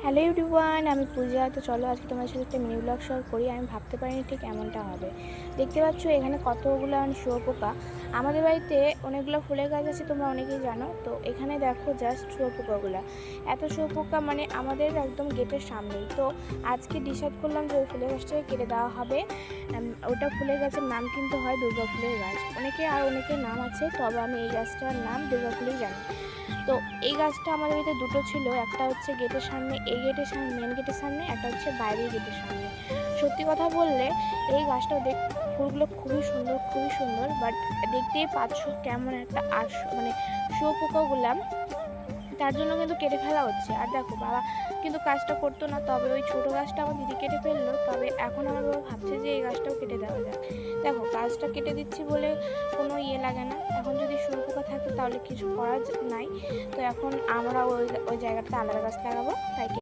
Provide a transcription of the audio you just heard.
Hello everyone, আমি পূজা। তো চলো আজকে তোমার সাথে একটা মিনি ব্লগ শেয়ার করি। আমি ভাবতে পারিনি ঠিক এমনটা হবে। দেখতে পাচ্ছ এখানে কতগুলো শুয়োপোকা। আমাদের বাড়িতে অনেকগুলো ফুলের গাছ আছে, তোমরা অনেকেই জানো। তো এখানে দেখো জাস্ট শুয়োপোকাগুলো, এত শুয়োপোকা মানে আমাদের একদম গেটের সামনেই। তো আজকে ডিসাইড করলাম যে ওই ফুলের গাছটাকে কেটে দেওয়া হবে। ওটা ফুলের গাছের নাম কিন্তু হয় দুর্গা ফুলের গাছ। অনেকের নাম আছে, তবে আমি এই গাছটার নাম দুর্গা ফুলেই জানি। তো এই গাছটা আমাদের বাড়িতে দুটো ছিল, একটা হচ্ছে গেটের সামনে, এই গেটের সামনে, মেন গেটের সামনে, একটা হচ্ছে বাইরের গেটের সামনে। সত্যি কথা বললে এই গাছটা ফুলগুলো খুবই সুন্দর, খুবই সুন্দর। বাট দেখতেই পাচ্ছ কেমন একটা মানে শুয়োপোকাগুলা, তার জন্য কিন্তু কেটে ফেলা হচ্ছে। আর দেখো বাবা কিন্তু কাজটা করতো না, তবে ওই ছোটো গাছটা আমার দিদি কেটে ফেললো। তবে এখন আমার বাবা ভাবছে যে এই গাছটাও কেটে দেওয়া যাক। দেখো গাছটা কেটে দিচ্ছি বলে কোনো লাগে না, এখন যদি শুয়োপোকা থাকে তাহলে কিছু করার নাই। তো এখন আমরা ওই জায়গাটাতে আলাদা গাছ লাগাবো, তাই